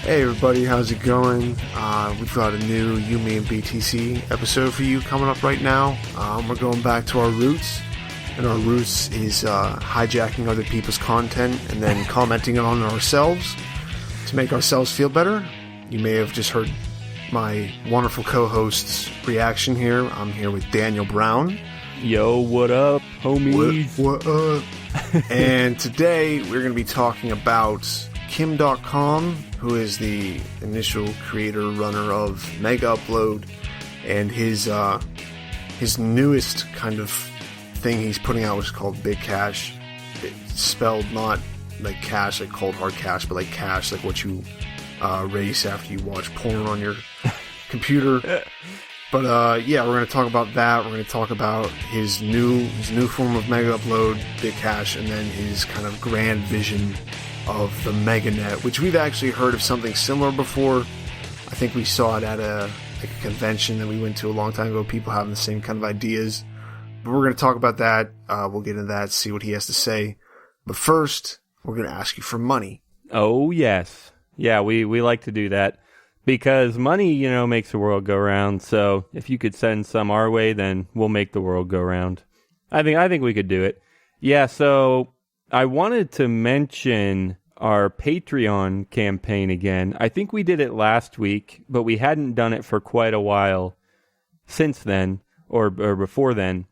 Hey everybody, how's it going? We've got a new You, Me, and BTC episode for you coming up right now. We're going back to our roots, and our roots is hijacking other people's content and then commenting on ourselves to make ourselves feel better. You may have just heard my wonderful co-host's reaction here. I'm here with Daniel Brown. Yo, what up, homies? What up? And today we're going to be talking about Dotcom, who is the initial creator runner of Megaupload, and his newest kind of thing he's putting out, which is called Bitcache. It's spelled not like cash, like cold hard cash, but like cash, like what you race after you watch porn on your computer. But yeah, we're going to talk about that. We're going to talk about his new form of Megaupload, Bitcache, and then his kind of grand vision of the MegaNet, which we've actually heard of something similar before. I think we saw it at a convention that we went to a long time ago, people having the same kind of ideas. But we're going to talk about that. We'll get into that, see what he has to say. But first, we're going to ask you for money. Oh, yes. Yeah, we like to do that because money, makes the world go round. So if you could send some our way, then we'll make the world go round. I think we could do it. Yeah, so I wanted to mention our Patreon campaign again. I think we did it last week, but we hadn't done it for quite a while since then, or before then.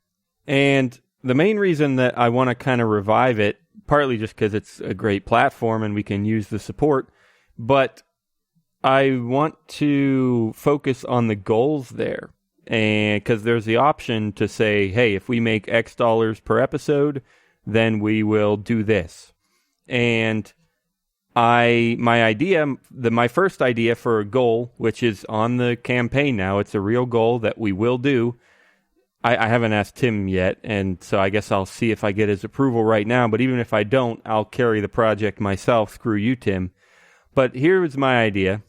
And the main reason that I want to kind of revive it, partly just because it's a great platform and we can use the support, but I want to focus on the goals there. And because there's the option to say, hey, if we make X dollars per episode, then we will do this. And my first idea for a goal, which is on the campaign now, it's a real goal that we will do. I haven't asked Tim yet, and so I guess I'll see if I get his approval right now. But even if I don't, I'll carry the project myself. Screw you, Tim. But here's my idea.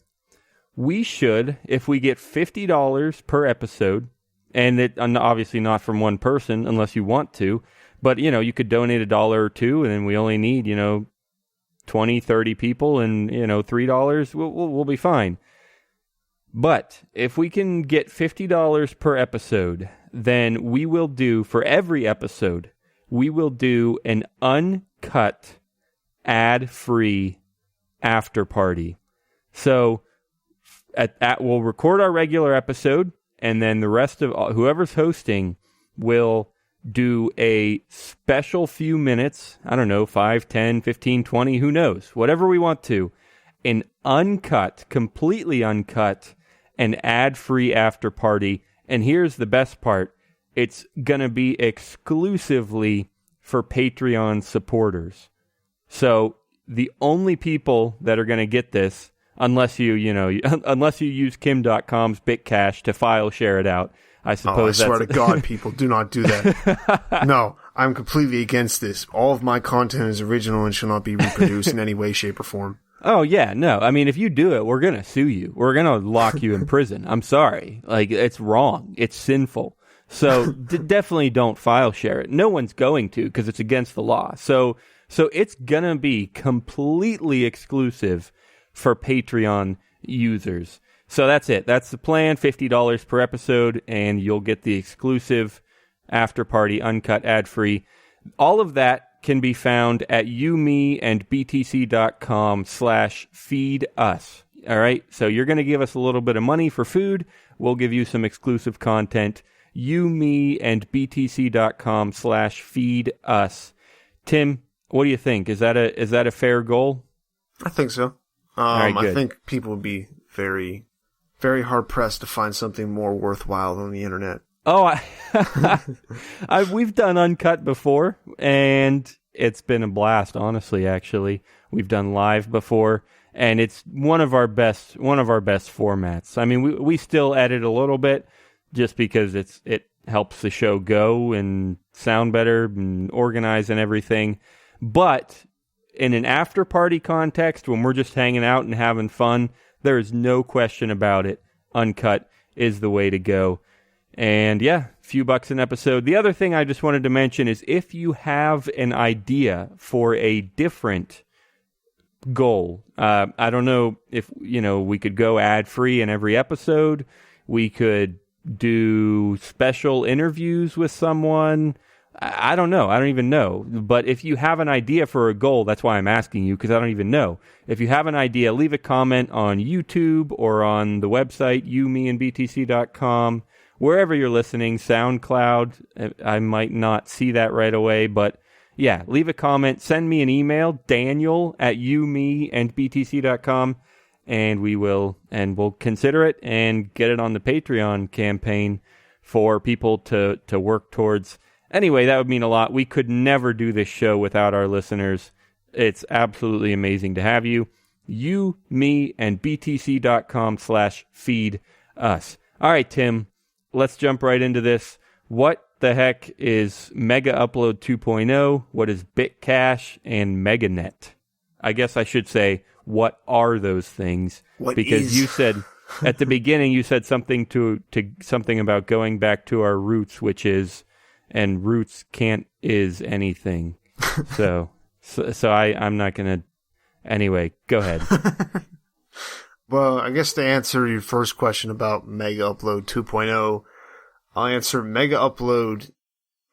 We should, if we get $50 per episode, and obviously not from one person unless you want to, but, you could donate $1 or $2, and then we only need, 20, 30 people, and, $3, we'll be fine. But if we can get $50 per episode, then we will do, for every episode, we will do an uncut, ad-free after party. So we'll record our regular episode, and then the rest of whoever's hosting will do a special few minutes, I don't know, 5, 10, 15, 20, who knows, whatever we want to, an uncut, completely uncut, and ad-free after party. And here's the best part. It's going to be exclusively for Patreon supporters. So the only people that are going to get this, unless you use Dotcom's Bitcache to file share it out, I suppose. I swear to God, people, do not do that. No, I'm completely against this. All of my content is original and shall not be reproduced in any way, shape, or form. Oh, yeah, no. I mean, if you do it, we're going to sue you. We're going to lock you in prison. I'm sorry. It's wrong. It's sinful. So definitely don't file share it. No one's going to because it's against the law. So it's going to be completely exclusive for Patreon users. So that's it. That's the plan, $50 per episode, and you'll get the exclusive after-party, uncut, ad-free. All of that can be found at youmeandbtc.com/feedus. All right? So you're going to give us a little bit of money for food. We'll give you some exclusive content. youmeandbtc.com/feedus. Tim, what do you think? Is that a fair goal? I think so. Right, I think people would be very, very hard pressed to find something more worthwhile on the internet. Oh, we've done uncut before, and it's been a blast. Honestly, actually, we've done live before, and it's one of our best formats. I mean, we still edit a little bit just because it helps the show go and sound better and organize and everything. But in an after party context, when we're just hanging out and having fun, there is no question about it. Uncut is the way to go. And yeah, a few bucks an episode. The other thing I just wanted to mention is if you have an idea for a different goal. I don't know if, we could go ad-free in every episode. We could do special interviews with someone. I don't know. I don't even know. But if you have an idea for a goal, that's why I'm asking you, because I don't even know. If you have an idea, leave a comment on YouTube or on the website, youmeandbtc.com, wherever you're listening, SoundCloud. I might not see that right away, but yeah, leave a comment. Send me an email, daniel@youmeandbtc.com, and we'll consider it and get it on the Patreon campaign for people to work towards. Anyway, that would mean a lot. We could never do this show without our listeners. It's absolutely amazing to have you. You, me, and btc.com/feed us. All right, Tim, let's jump right into this. What the heck is Megaupload 2.0? What is Bitcache and MegaNet? I guess I should say, what are those things? You said at the beginning, you said something to something about going back to our roots, which is, and roots can't is anything. So I'm not going to. Anyway, go ahead. Well, I guess to answer your first question about Megaupload 2.0, I'll answer Megaupload.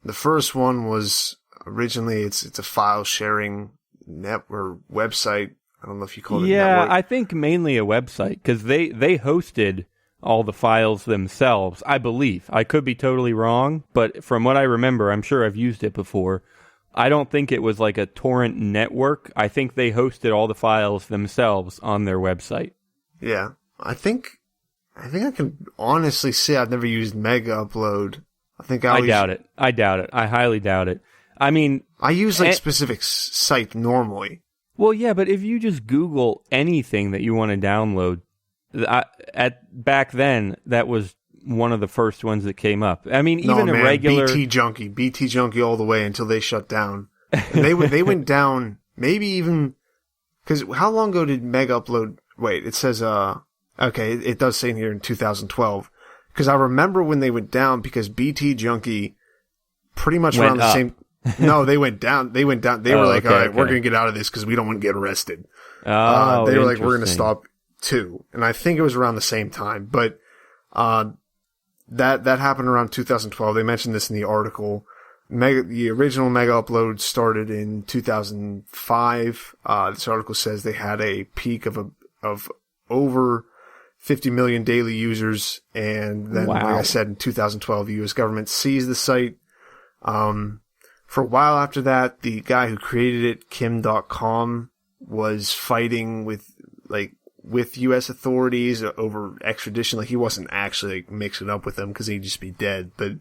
The first one was originally it's a file sharing network website. I don't know if you call it a network. I think mainly a website, because they hosted all the files themselves, I believe. I could be totally wrong, but from what I remember, I'm sure I've used it before. I don't think it was like a torrent network. I think they hosted all the files themselves on their website. Yeah. I think I can honestly say I've never used Megaupload. I doubt it. I highly doubt it. I mean, I use specific site normally. Well, yeah, but if you just Google anything that you want to download, back then that was one of the first ones that came up. I mean, even a regular BT Junkie all the way until they shut down. And they went down maybe even because how long ago did Megaupload? Wait, it says okay, it does say in here in 2012 because I remember when they went down because BT Junkie pretty much around the same. No, they went down. They were like, all right, we're going to get out of this because we don't want to get arrested. They were like, we're going to stop too. And I think it was around the same time. But that happened around 2012. They mentioned this in the article. The original Megaupload started in 2005. This article says they had a peak of over 50 million daily users. And then, like I said, in 2012, the U.S. government seized the site. For a while after that, the guy who created it, Dotcom, was fighting with U.S. authorities over extradition. Like, he wasn't actually mixing up with them because he'd just be dead. But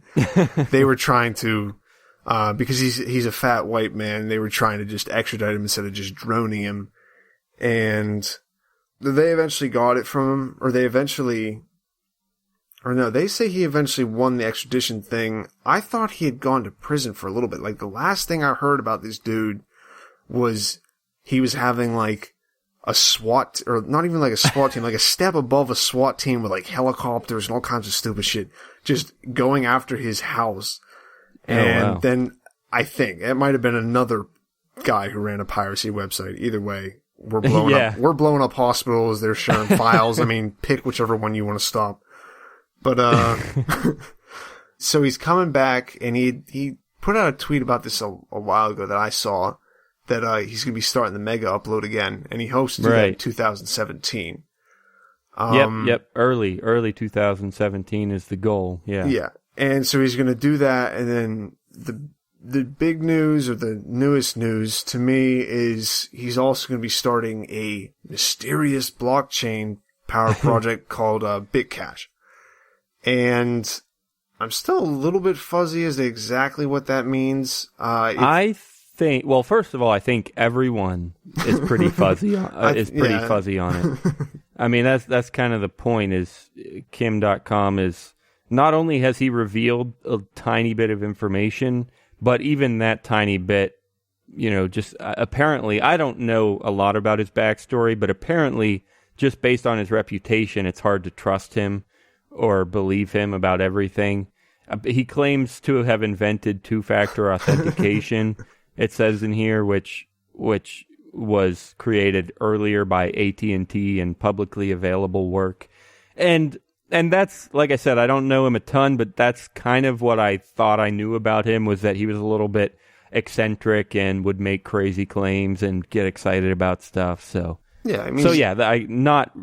they were trying to, because he's a fat white man, they were trying to just extradite him instead of just droning him. And they eventually got it from him, they say he eventually won the extradition thing. I thought he had gone to prison for a little bit. Like, the last thing I heard about this dude was he was having, like, a SWAT, or not even like a SWAT team, like a step above a SWAT team with, like, helicopters and all kinds of stupid shit, just going after his house. And then I think it might have been another guy who ran a piracy website. Either way, we're blowing up hospitals. They're sharing files. I mean, pick whichever one you want to stop. But, so he's coming back, and he put out a tweet about this a while ago that I saw, that, he's gonna be starting the Megaupload again, and he hosted it in 2017. Yep, early 2017 is the goal, yeah. Yeah, and so he's gonna do that, and then the big news, or the newest news to me, is he's also gonna be starting a mysterious blockchain powered project called, Bitcache. And I'm still a little bit fuzzy as to exactly what that means. I think, well, first of all, I think everyone is pretty fuzzy fuzzy on it. I mean, that's kind of the point, is Kim.com is, not only has he revealed a tiny bit of information, but even that tiny bit, just apparently, I don't know a lot about his backstory, but apparently, just based on his reputation, it's hard to trust him or believe him about everything. He claims to have invented two-factor authentication. It says in here, which was created earlier by AT&T and publicly available work. And that's, like I said, I don't know him a ton, but that's kind of what I thought I knew about him, was that he was a little bit eccentric and would make crazy claims and get excited about stuff. So yeah, I mean,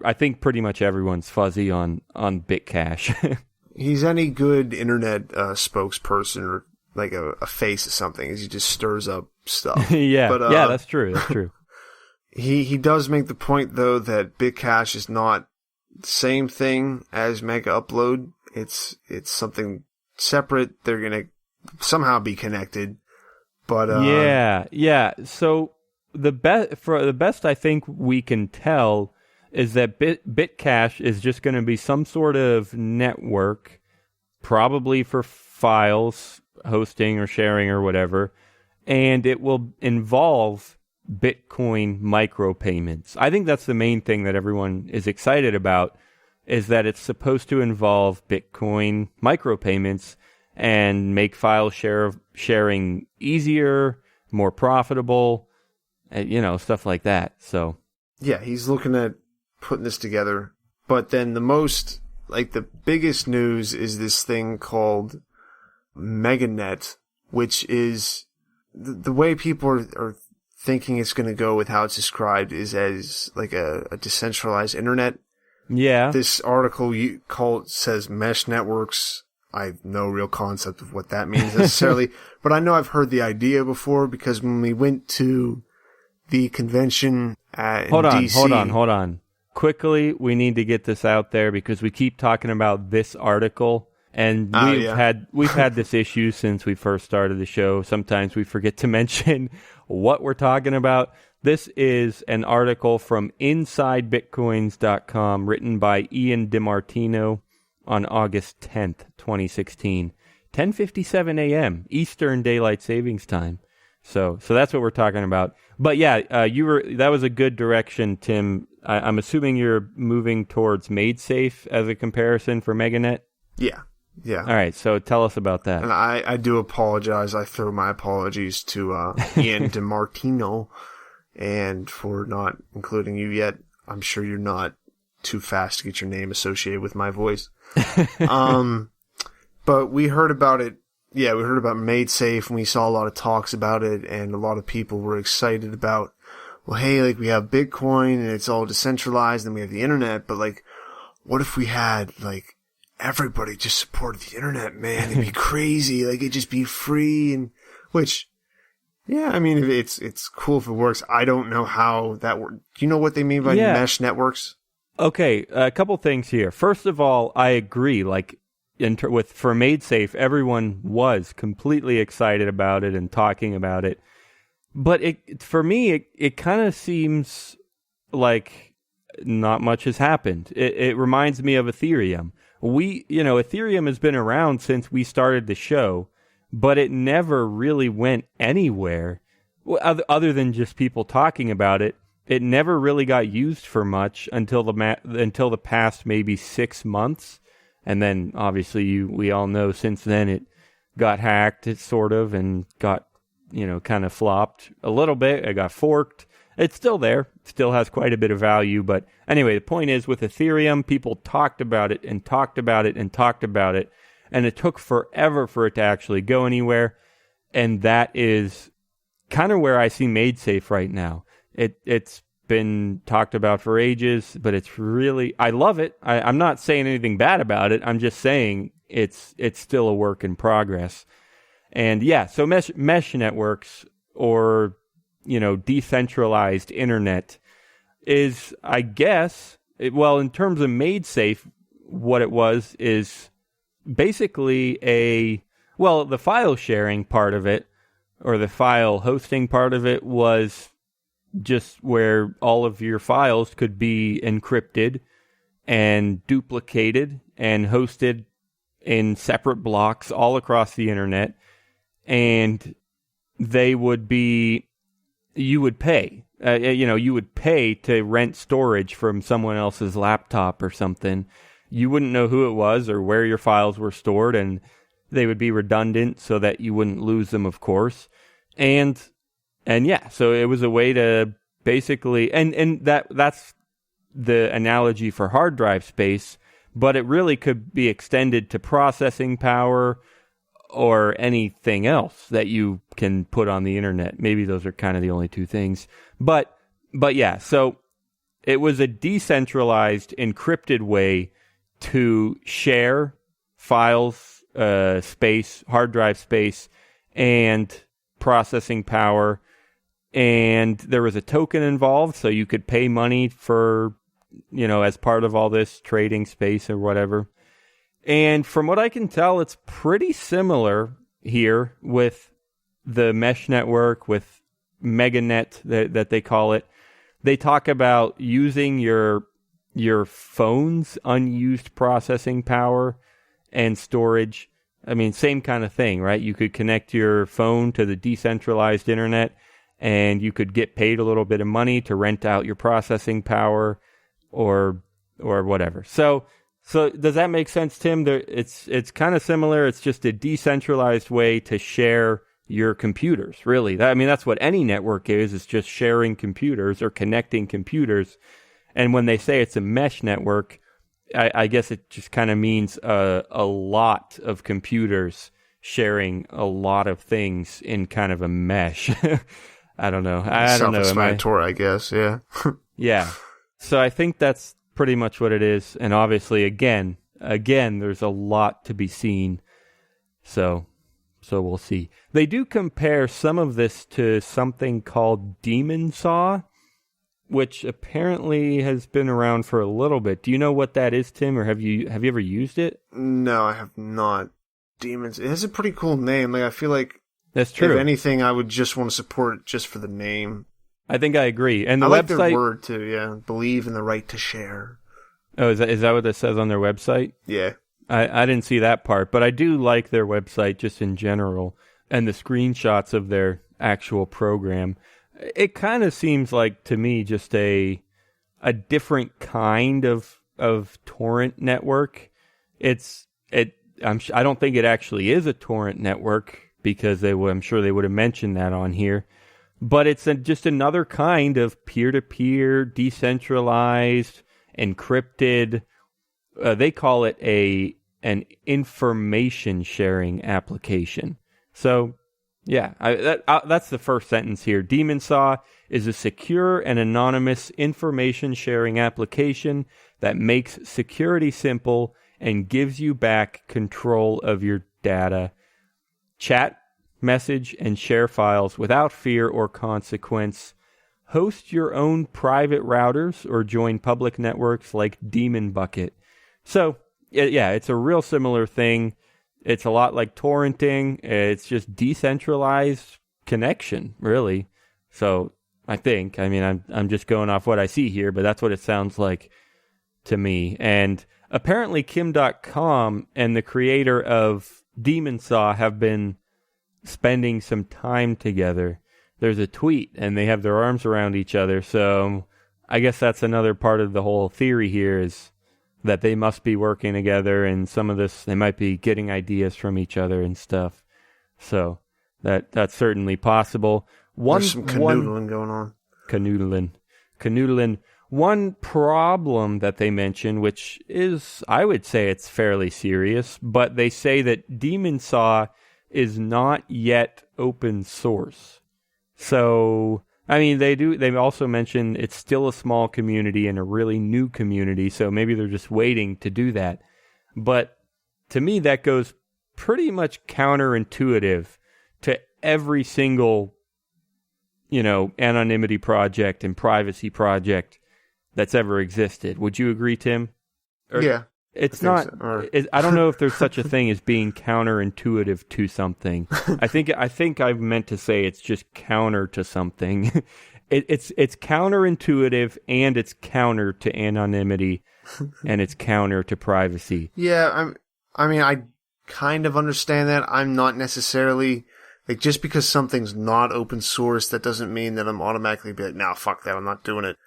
I think pretty much everyone's fuzzy on Bitcache. He's any good internet spokesperson or like a face of something, is he just stirs up stuff. Yeah, that's true. That's true. He does make the point though that Bitcache is not the same thing as Megaupload. It's something separate. They're gonna somehow be connected. But yeah. So the best I think we can tell is that Bitcache is just going to be some sort of network, probably for files, hosting or sharing or whatever, and it will involve Bitcoin micropayments. I think that's the main thing that everyone is excited about, is that it's supposed to involve Bitcoin micropayments and make file sharing easier, more profitable, and, stuff like that. So yeah, he's looking at putting this together. But then the biggest news is this thing called MegaNet, which is the way people are thinking it's going to go with how it's described is as like a decentralized internet. Yeah. This article says mesh networks. I have no real concept of what that means necessarily, but I know I've heard the idea before, because when we went to the convention in DC... Hold on. Quickly, we need to get this out there because we keep talking about this article, and we've had this issue since we first started the show. Sometimes we forget to mention what we're talking about. This is an article from InsideBitcoins.com written by Ian DiMartino on August 10th, 2016, 10:57 a.m. Eastern Daylight Savings Time. So that's what we're talking about. But yeah, that was a good direction, Tim. I'm assuming you're moving towards MaidSafe as a comparison for MegaNet? Yeah. All right, so tell us about that. And I do apologize. I throw my apologies to Ian DiMartino and for not including you yet. I'm sure you're not too fast to get your name associated with my voice. But we heard about it. Yeah, we heard about MaidSafe, and we saw a lot of talks about it, and a lot of people were excited about, well, hey, like, we have Bitcoin, and it's all decentralized, and we have the internet, but, like, what if we had, like, everybody just supported the internet, man? It'd be crazy. Like, it'd just be free, and, which, yeah, I mean, it's cool if it works. I don't know how that works. Do you know what they mean by mesh networks? Okay, a couple things here. First of all, I agree, like, for MaidSafe, everyone was completely excited about it and talking about it. But for me, it kind of seems like not much has happened. It reminds me of Ethereum. Ethereum has been around since we started the show, but it never really went anywhere other than just people talking about it. It never really got used for much until the past maybe 6 months. And then, obviously, we all know since then it got hacked, and got, kind of flopped a little bit. It got forked. It's still there. It still has quite a bit of value. But anyway, the point is, with Ethereum, people talked about it and talked about it and talked about it. And it took forever for it to actually go anywhere. And that is kind of where I see MaidSafe right now. It's been talked about for ages, but it's really, I love it. I'm not saying anything bad about it. I'm just saying it's still a work in progress. And yeah, so mesh networks, or decentralized internet, is, I guess, in terms of MaidSafe, what it was is basically the file sharing part of it, or the file hosting part of it, was just where all of your files could be encrypted and duplicated and hosted in separate blocks all across the internet. And you would pay. You would pay to rent storage from someone else's laptop or something. You wouldn't know who it was or where your files were stored, and they would be redundant so that you wouldn't lose them, of course. And yeah, so it was a way to basically, and that's the analogy for hard drive space, but it really could be extended to processing power or anything else that you can put on the internet. Maybe those are kind of the only two things. But yeah, so it was a decentralized, encrypted way to share files, space, hard drive space, and processing power. And there was a token involved, so you could pay money for, as part of all this trading space or whatever. And from what I can tell, it's pretty similar here with the mesh network, with MegaNet that they call it. They talk about using your phone's unused processing power and storage. I mean, same kind of thing, right? You could connect your phone to the decentralized internet, and you could get paid a little bit of money to rent out your processing power or whatever. So does that make sense, Tim? It's kind of similar. It's just a decentralized way to share your computers, really. That's what any network is. It's just sharing computers or connecting computers. And when they say it's a mesh network, I guess it just kind of means a lot of computers sharing a lot of things in kind of a mesh. I don't know. Self-explanatory, I guess, yeah. Yeah. So I think that's pretty much what it is. And obviously, again, there's a lot to be seen. So we'll see. They do compare some of this to something called DemonSaw, which apparently has been around for a little bit. Do you know what that is, Tim, or have you ever used it? No, I have not. Demons. It has a pretty cool name. I feel like that's true. If anything, I would just want to support it just for the name. I think I agree. And the I like website, their word too. Yeah, believe in the right to share. Oh, is that what it says on their website? Yeah. I didn't see that part, but I do like their website just in general and the screenshots of their actual program. It kind of seems like to me just a different kind of torrent network. I don't think it actually is a torrent network because I'm sure they would have mentioned that on here. But it's just another kind of peer-to-peer, decentralized, encrypted. They call it an information sharing application. So, yeah, that's the first sentence here. DemonSaw is a secure and anonymous information sharing application that makes security simple and gives you back control of your data. Chat, message, and share files without fear or consequence. Host your own private routers or join public networks like Daemon Bucket. So, yeah, it's a real similar thing. It's a lot like torrenting. It's just decentralized connection, really. So, I'm just going off what I see here, but that's what it sounds like to me. And apparently Kim.com and the creator of DemonSaw have been spending some time together. There's a tweet, and they have their arms around each other. So I guess that's another part of the whole theory here is that they must be working together, and some of this, they might be getting ideas from each other and stuff. So that's certainly possible. There's some canoodling going on. Canoodling. One problem that they mention, which is, I would say it's fairly serious, but they say that DemonSaw is not yet open source. So, they also mention it's still a small community and a really new community, so maybe they're just waiting to do that. But to me, that goes pretty much counterintuitive to every single, anonymity project and privacy project that's ever existed. Would you agree, Tim? Yeah. It's not. So. I don't know if there's such a thing as being counterintuitive to something. I think I meant to say it's just counter to something. It's counterintuitive, and it's counter to anonymity, and it's counter to privacy. Yeah, I kind of understand that. I'm not necessarily just because something's not open source, that doesn't mean that I'm automatically be like, nah, fuck that, I'm not doing it.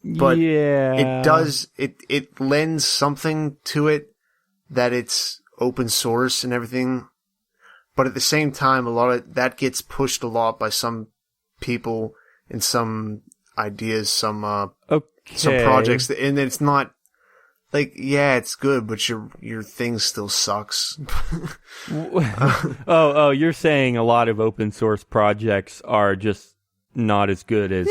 But yeah, it does, it lends something to it that it's open source and everything. But at the same time, a lot of that gets pushed a lot by some people in some, ideas, some Okay. projects, and it's not like, yeah, it's good, but your thing still sucks. You're saying a lot of open source projects are just not as good as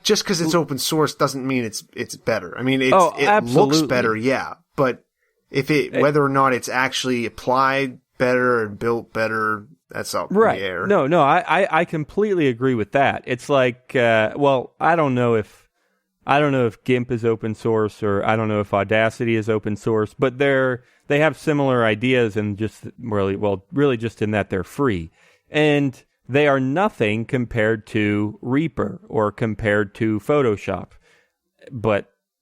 just because it's open source doesn't mean it's better. I mean, it absolutely. looks better, yeah, but whether or not it's actually applied better and built better, that's up in the air. No, I completely agree with that. It's like, I don't know if GIMP is open source, or I don't know if Audacity is open source, but they have similar ideas, and just really just in that they're free, and they are nothing compared to Reaper or compared to Photoshop.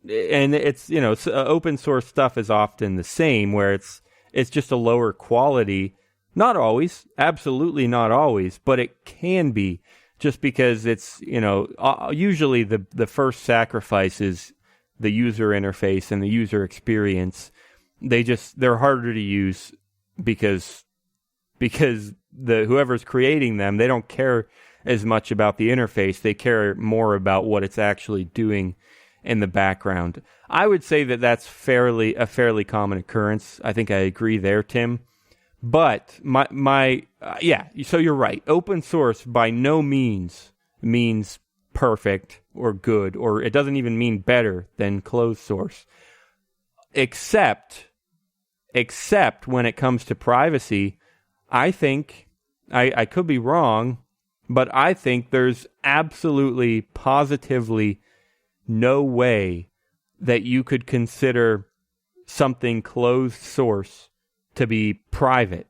And it's, open source stuff is often the same, where it's just a lower quality. Not always, absolutely not always, but it can be, just because it's, usually the first sacrifice is the user interface and the user experience. They're harder to use because whoever's creating them, they don't care as much about the interface. They care more about what it's actually doing in the background. I would say that that's a fairly common occurrence. I think I agree there, Tim. But so you're right. Open source by no means means perfect or good, or it doesn't even mean better than closed source. Except when it comes to privacy, I think, I could be wrong, but I think there's absolutely, positively no way that you could consider something closed source to be private.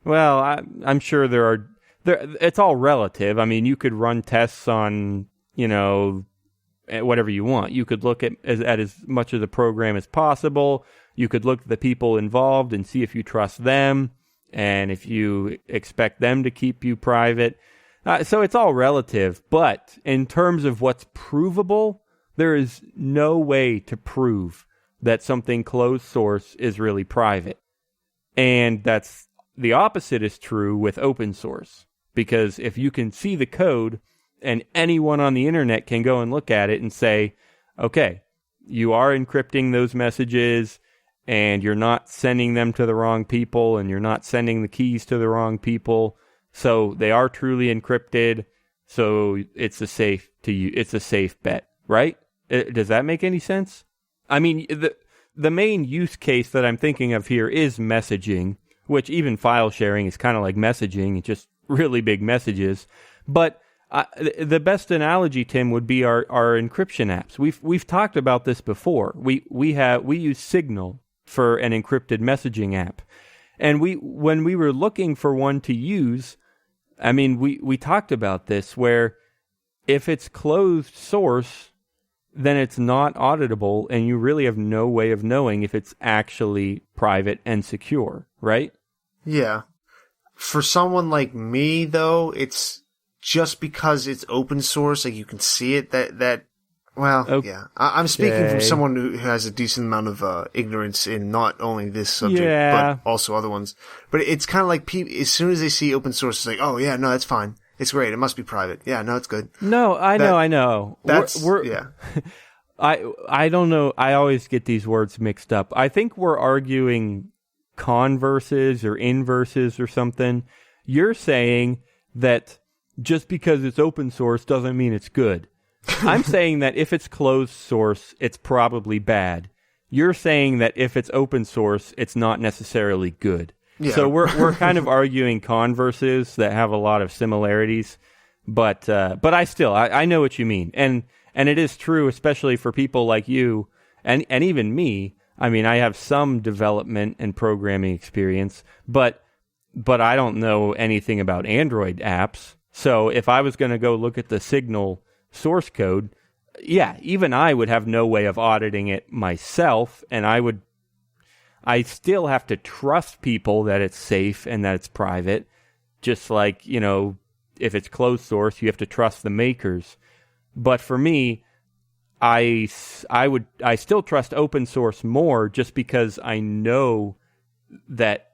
Well, I'm sure it's all relative. I mean, you could run tests on, whatever you want. You could look at as much of the program as possible. You could look at the people involved and see if you trust them and if you expect them to keep you private. So it's all relative. But in terms of what's provable, there is no way to prove that something closed source is really private. And that's the opposite is true with open source, because if you can see the code and anyone on the internet can go and look at it and say, okay, you are encrypting those messages and you're not sending them to the wrong people and you're not sending the keys to the wrong people. So they are truly encrypted. So it's a safe bet, right? Does that make any sense? I mean, the main use case that I'm thinking of here is messaging, which even file sharing is kind of like messaging. It's just really big messages. But the best analogy, Tim, would be our encryption apps. We've talked about this before. We use Signal for an encrypted messaging app, and when we were looking for one to use, I mean, we talked about this, where if it's closed source, then it's not auditable, and you really have no way of knowing if it's actually private and secure, right? Yeah. For someone like me, though, it's just because it's open source, like you can see it, yeah. I'm speaking from someone who has a decent amount of ignorance in not only this subject, but also other ones. But it's kind of like as soon as they see open source, it's like, oh, yeah, no, that's fine. It's great. It must be private. Yeah, no, it's good. No, I know. Yeah. I don't know. I always get these words mixed up. I think we're arguing converses or inverses or something. You're saying that just because it's open source doesn't mean it's good. I'm saying that if it's closed source, it's probably bad. You're saying that if it's open source, it's not necessarily good. Yeah. So we're kind of arguing converses that have a lot of similarities, but I know what you mean, and it is true, especially for people like you and even me. I mean, I have some development and programming experience, but I don't know anything about Android apps. So if I was going to go look at the Signal source code, yeah, even I would have no way of auditing it myself, and I still have to trust people that it's safe and that it's private. Just like, if it's closed source, you have to trust the makers. But for me, I still trust open source more, just because I know that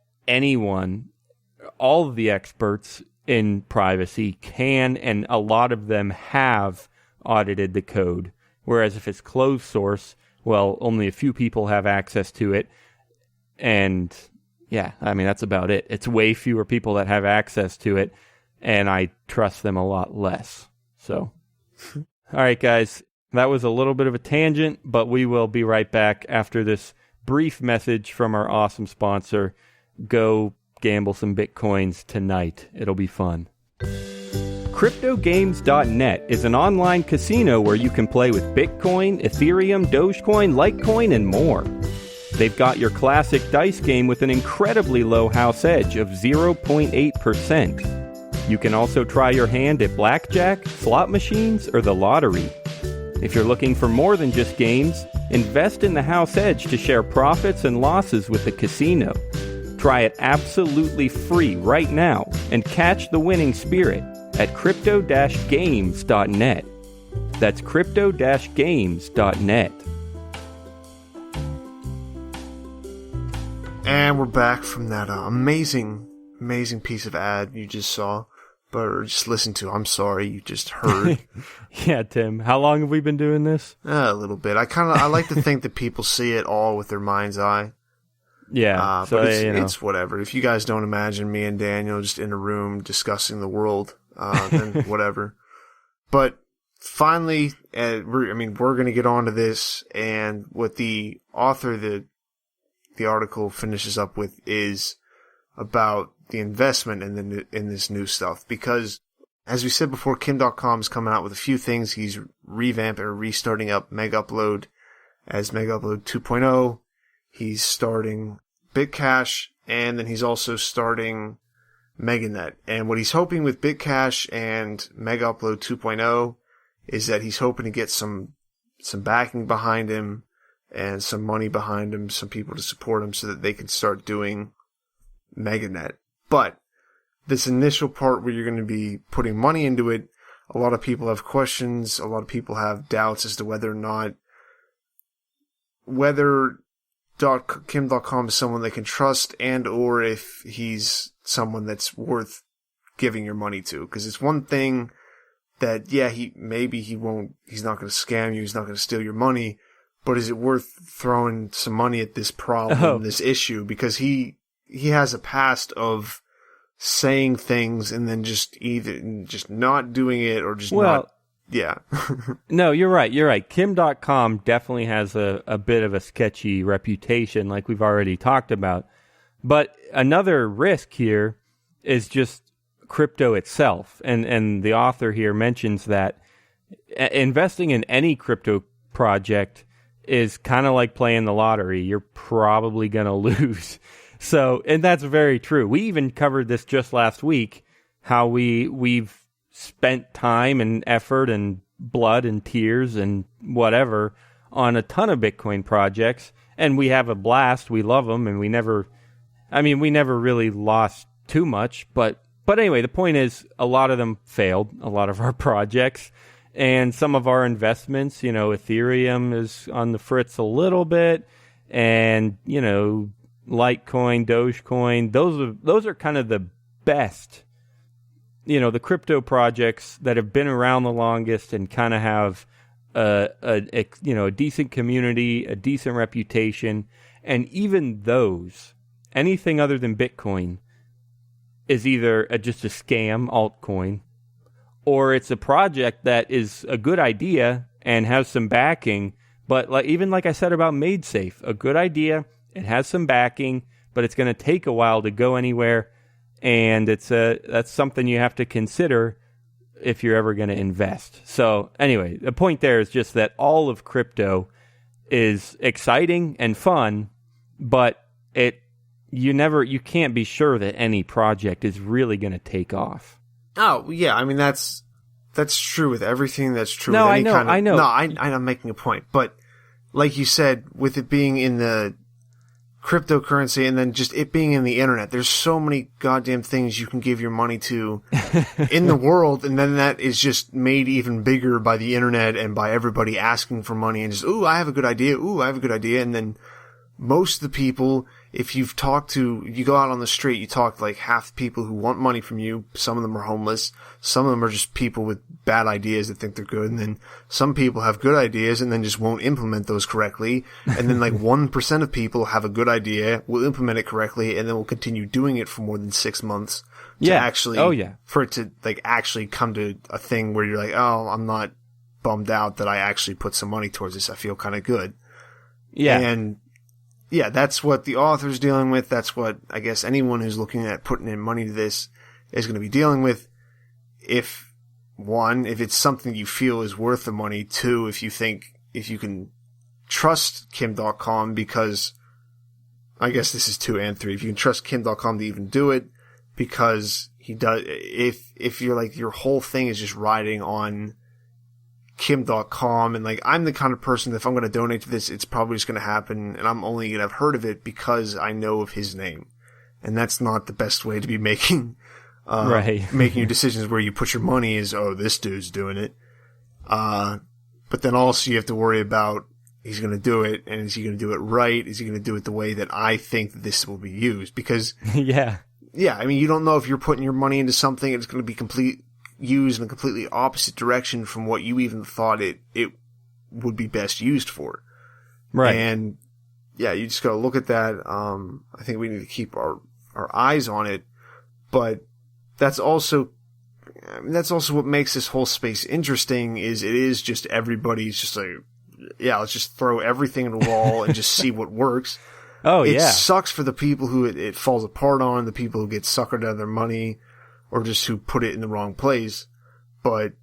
all of the experts in privacy can, and a lot of them have audited the code. Whereas if it's closed source, well, only a few people have access to it. And yeah, I mean, that's about it. It's way fewer people that have access to it, and I trust them a lot less. So, all right, guys, that was a little bit of a tangent, but we will be right back after this brief message from our awesome sponsor. Go gamble some Bitcoins tonight. It'll be fun. CryptoGames.net is an online casino where you can play with Bitcoin, Ethereum, Dogecoin, Litecoin, and more. They've got your classic dice game with an incredibly low house edge of 0.8%. You can also try your hand at blackjack, slot machines, or the lottery. If you're looking for more than just games, invest in the house edge to share profits and losses with the casino. Try it absolutely free right now and catch the winning spirit at crypto-games.net. That's crypto-games.net. And we're back from that amazing piece of ad you just saw, or just listened to. I'm sorry, you just heard. Yeah, Tim. How long have we been doing this? A little bit. I like to think that people see it all with their mind's eye. Yeah, but it's whatever. If you guys don't imagine me and Daniel just in a room discussing the world, then whatever. But finally, we're going to get on to this, and what the author, the article finishes up with is about the investment in this new stuff. Because, as we said before, Kim.com is coming out with a few things. He's revamping or restarting up Megaupload as Megaupload 2.0. He's starting Bitcache, and then he's also starting MegaNet. And what he's hoping with Bitcache and Megaupload 2.0 is that he's hoping to get some backing behind him and some money behind him, some people to support him so that they can start doing MegaNet. But this initial part where you're going to be putting money into it, a lot of people have questions, a lot of people have doubts as to whether Kim.com is someone they can trust, and or if he's someone that's worth giving your money to. Because it's one thing that, yeah, he's not going to scam you, he's not going to steal your money, but is it worth throwing some money at this problem, this issue? Because he has a past of saying things and then just either just not doing it or just not. Yeah. No, you're right. Kim.com definitely has a bit of a sketchy reputation, like we've already talked about. But another risk here is just crypto itself. And the author here mentions that investing in any crypto project is kind of like playing the lottery. You're probably going to lose. So, and that's very true. We even covered this just last week, how we've spent time and effort and blood and tears and whatever on a ton of Bitcoin projects, and we have a blast. We love them, and we never really lost too much, but anyway, the point is a lot of them failed, a lot of our projects, and some of our investments, Ethereum is on the fritz a little bit, and, Litecoin, Dogecoin, those are kind of the best, the crypto projects that have been around the longest and kind of have a decent community, a decent reputation, and even those, anything other than Bitcoin is either just a scam altcoin, or it's a project that is a good idea and has some backing, but like I said about MaidSafe, a good idea, it has some backing, but it's going to take a while to go anywhere. And that's something you have to consider if you're ever going to invest. So anyway, the point there is just that all of crypto is exciting and fun, but you can't be sure that any project is really going to take off. Oh yeah, I mean that's true with everything. That's true. No, with I know. No, I'm making a point, but like you said, with it being in the cryptocurrency and then just it being in the internet, there's so many goddamn things you can give your money to in the world, and then that is just made even bigger by the internet and by everybody asking for money and just, I have a good idea, and then most of the people, if you go out on the street, you talk to like half the people who want money from you. Some of them are homeless. Some of them are just people with bad ideas that think they're good. And then some people have good ideas and then just won't implement those correctly. And then like 1% of people have a good idea, will implement it correctly, and then will continue doing it for more than 6 months. For it to like actually come to a thing where you're like, oh, I'm not bummed out that I actually put some money towards this. I feel kind of good. Yeah. And yeah, that's what the author's dealing with. That's what I guess anyone who's looking at putting in money to this is going to be dealing with. If it's something you feel is worth the money. Two, if you can trust Kim.com, because I guess this is 2 and 3. If you can trust Kim.com to even do it, because he does, if you're like, your whole thing is just riding on Kim.com, and like, I'm the kind of person that if I'm going to donate to this, it's probably just going to happen, and I'm only going to have heard of it because I know of his name. And that's not the best way to be making your decisions where you put your money is, oh, this dude's doing it. But then also you have to worry about, he's going to do it, and is he going to do it right? Is he going to do it the way that I think that this will be used? Because, yeah, I mean, you don't know if you're putting your money into something, it's going to be used in a completely opposite direction from what you even thought it would be best used for. Right. And yeah, you just got to look at that. I think we need to keep our eyes on it, but that's also what makes this whole space interesting, is it is just everybody's just like, yeah, let's just throw everything at the wall and just see what works. Oh, it sucks for the people who it falls apart on, the people who get suckered out of their money, or just who put it in the wrong place. But,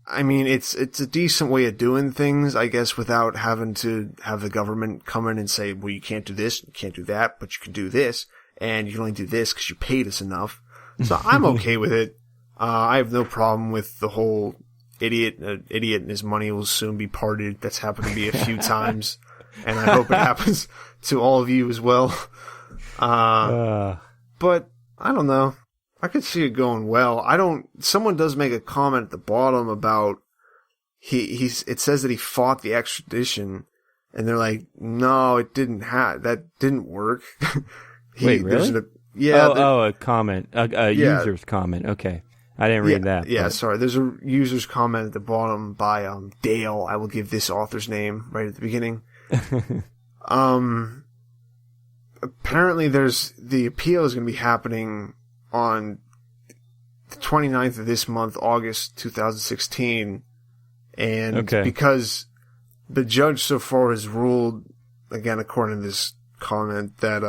I mean, it's a decent way of doing things, I guess, without having to have the government come in and say, well, you can't do this, you can't do that, but you can do this, and you can only do this because you paid us enough. So I'm okay with it. I have no problem with the whole idiot and his money will soon be parted. That's happened to me a few times, and I hope it happens to all of you as well. But I don't know. I could see it going well. Someone does make a comment at the bottom about it says that he fought the extradition, and they're like, no, that didn't work. Wait, really? A comment, a user's comment. Okay. I didn't read that. Yeah, sorry. There's a user's comment at the bottom by Dale. I will give this author's name right at the beginning. Apparently the appeal is going to be happening on the 29th of this month, August 2016. And because the judge so far has ruled, again, according to this comment, that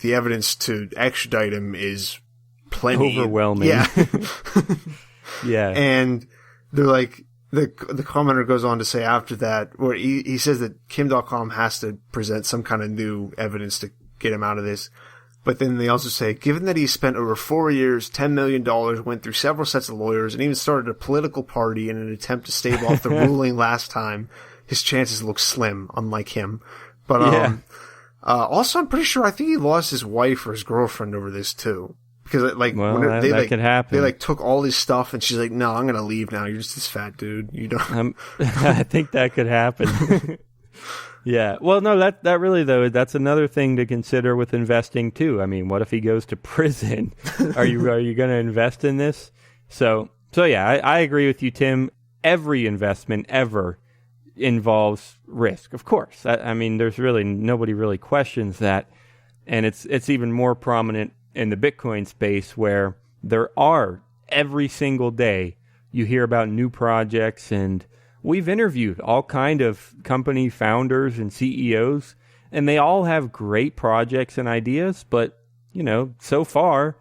the evidence to extradite him is plenty. Overwhelming. Yeah. Yeah. And they're like, the commenter goes on to say after that, where he says that Kim.com has to present some kind of new evidence to get him out of this. But then they also say, given that he spent over 4 years, $10 million, went through several sets of lawyers, and even started a political party in an attempt to stave off the ruling last time, his chances look slim, unlike him. But also, I'm pretty sure, I think he lost his wife or his girlfriend over this too. Because that could happen. They took all his stuff, and she's like, "No, I'm gonna leave now. You're just this fat dude. You don't." I think that could happen. Yeah. Well, no, that really though, that's another thing to consider with investing too. I mean, what if he goes to prison? Are you going to invest in this? So yeah, I agree with you, Tim. Every investment ever involves risk, of course. I mean, there's really nobody really questions that, and it's even more prominent in the Bitcoin space, where there are every single day you hear about new projects, and we've interviewed all kind of company founders and CEOs, and they all have great projects and ideas, but so far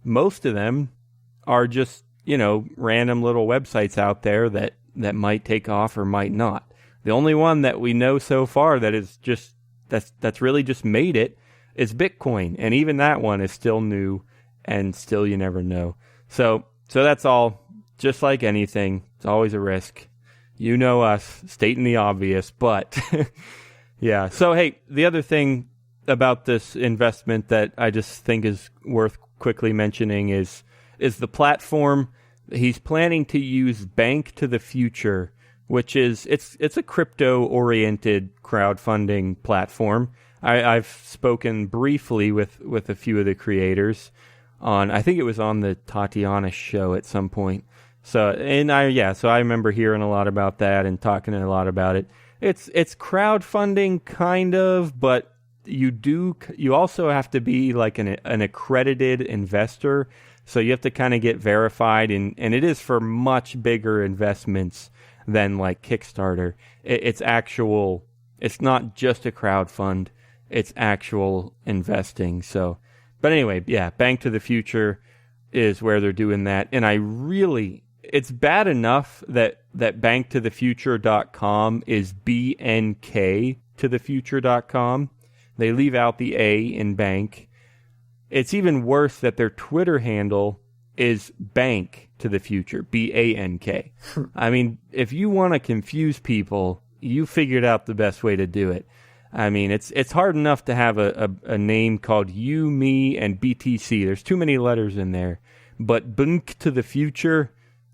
most of them are just random little websites out there that might take off or might not. The only one that we know so far that is just that's really just made it is Bitcoin, and even that one is still new, and still you never know. So that's all. Just like anything, it's always a risk. You know us, stating the obvious, but yeah. So hey, the other thing about this investment that I just think is worth quickly mentioning is the platform. He's planning to use Bank to the Future, which is it's a crypto-oriented crowdfunding platform. I've spoken briefly with a few of the creators I think it was on the Tatiana show at some point. So I remember hearing a lot about that and talking a lot about it. It's crowdfunding kind of, but you also have to be like an accredited investor. So you have to kind of get verified, and it is for much bigger investments than like Kickstarter. It's not just a crowd fund, it's actual investing. So, but anyway, yeah, Bank to the Future is where they're doing that. And it's bad enough that banktothefuture.com is BNK to thefuture.com. They leave out the A in bank. It's even worse that their Twitter handle is Bank to the Future, BANK. I mean, if you want to confuse people, you figured out the best way to do it. I mean, it's hard enough to have a name called You, Me, and BTC. There's too many letters in there. But Bunk to the Future,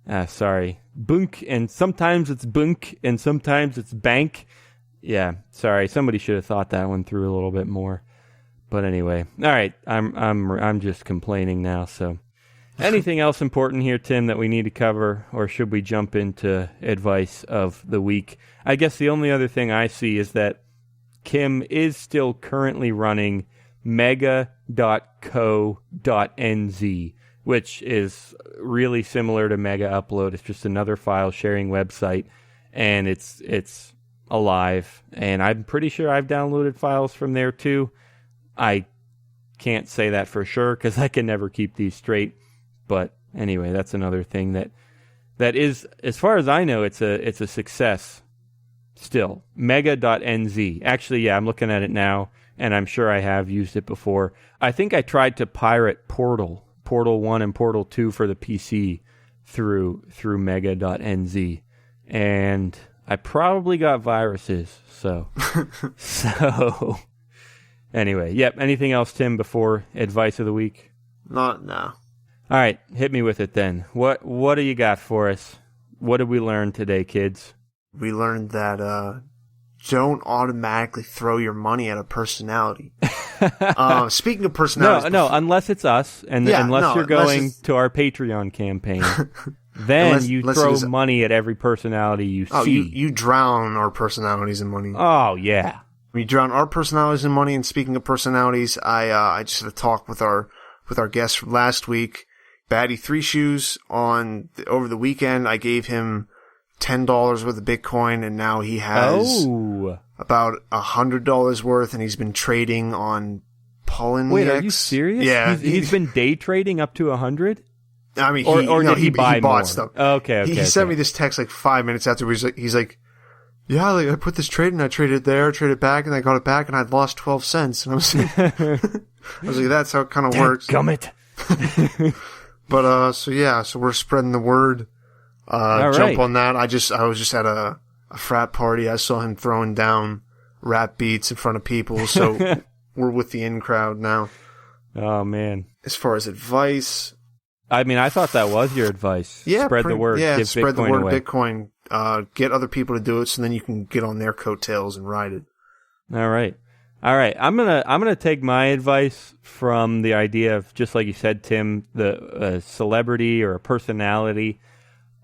Bunk, and sometimes it's Bunk, and sometimes it's Bank. Yeah, sorry, somebody should have thought that one through a little bit more. But anyway, all right, I'm just complaining now. So, anything else important here, Tim, that we need to cover, or should we jump into advice of the week? I guess the only other thing I see is that Kim is still currently running mega.co.nz, which is really similar to Megaupload. It's just another file sharing website, and it's alive. And I'm pretty sure I've downloaded files from there too. I can't say that for sure because I can never keep these straight. But anyway, that's another thing that is, as far as I know, it's a success still. Mega.nz. Actually, yeah, I'm looking at it now, and I'm sure I have used it before. I think I tried to pirate Portal 1 and Portal 2 for the PC through Mega.nz, and I probably got viruses. So anyway, yep. Anything else, Tim, before advice of the week? No. All right, hit me with it then. What do you got for us? What did we learn today, kids? We learned that don't automatically throw your money at a personality. Speaking of personalities... No, unless it's us, and unless you're going to our Patreon campaign, then you throw money at every personality you see. You drown our personalities in money. Oh, yeah. We drown our personalities in money, and speaking of personalities, I just had a talk with our guest from last week, Batty Three Shoes. Over the weekend, I gave him $10 worth of Bitcoin, and now he has about $100 worth, and he's been trading on Pullen. Wait, are you serious? Yeah, he's been day trading up to 100. I mean, he bought more stuff. Okay. He sent me this text like 5 minutes after. He's like, yeah, like I put this trade and I traded there, traded back, and I got it back, and I lost 12 cents. And I was like, that's how it kind of works. Gummit. But so we're spreading the word. Jump on that. I was just at a frat party. I saw him throwing down rap beats in front of people, so we're with the in crowd now. Oh man. As far as advice, I mean, I thought that was your advice. Yeah, spread the word. Yeah, give spread Bitcoin the word away. of Bitcoin. Get other people to do it, so then you can get on their coattails and ride it. All right. I'm gonna take my advice from the idea of, just like you said, Tim, the celebrity or a personality.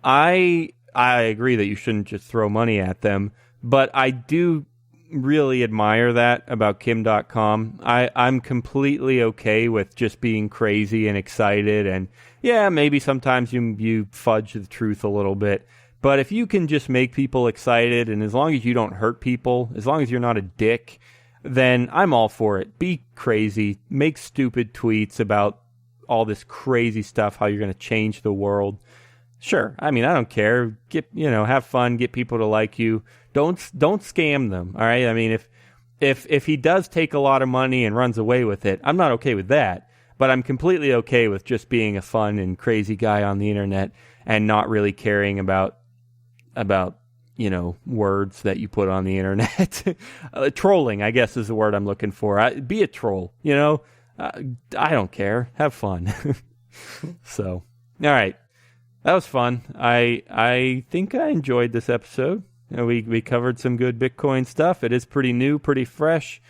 I agree that you shouldn't just throw money at them, but I do really admire that about Kim.com. I'm completely okay with just being crazy and excited, and yeah, maybe sometimes you fudge the truth a little bit, but if you can just make people excited, and as long as you don't hurt people, as long as you're not a dick, then I'm all for it. Be crazy, make stupid tweets about all this crazy stuff, how you're going to change the world. Sure. I mean, I don't care. Have fun, get people to like you. Don't scam them. All right. I mean, if he does take a lot of money and runs away with it, I'm not okay with that, but I'm completely okay with just being a fun and crazy guy on the internet and not really caring about words that you put on the internet. Trolling, I guess, is the word I'm looking for. Be a troll, I don't care. Have fun. So, all right. That was fun. I think I enjoyed this episode. We covered some good Bitcoin stuff. It is pretty new, pretty fresh.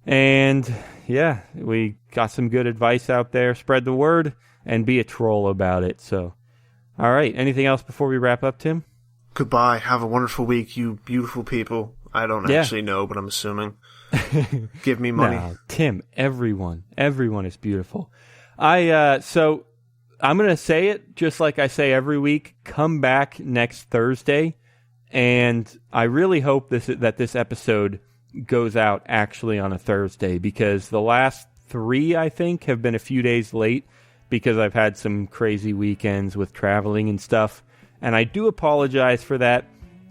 And yeah, we got some good advice out there. Spread the word and be a troll about it. So, all right. Anything else before we wrap up, Tim? Goodbye. Have a wonderful week, you beautiful people. I don't actually know, but I'm assuming. Give me money. No, Tim, everyone is beautiful. So I'm going to say it just like I say every week. Come back next Thursday. And I really hope that this episode goes out actually on a Thursday, because the last 3, I think, have been a few days late because I've had some crazy weekends with traveling and stuff. And I do apologize for that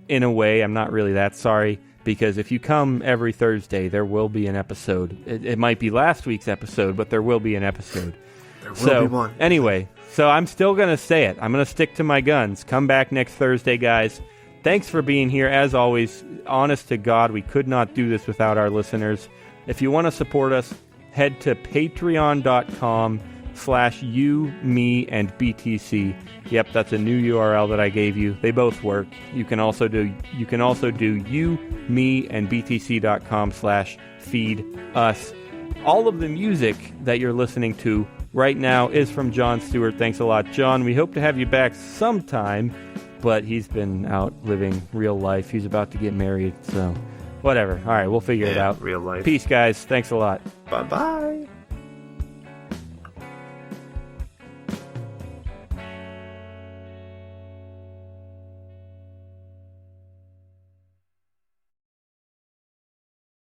in a way. I'm not really that sorry, because if you come every Thursday, there will be an episode. It might be last week's episode, but there will be an episode. There will be one. Anyway, so I'm still going to say it. I'm going to stick to my guns. Come back next Thursday, guys. Thanks for being here. As always, honest to God, we could not do this without our listeners. If you want to support us, head to patreon.com/you, me, and BTC. Yep, that's a new URL that I gave you. They both work. You can also do you, me, and BTC.com/feed us. All of the music that you're listening to right now is from John Stewart. Thanks a lot, John. We hope to have you back sometime, but he's been out living real life. He's about to get married, so whatever. All right, we'll figure it out. Real life. Peace, guys. Thanks a lot. Bye-bye.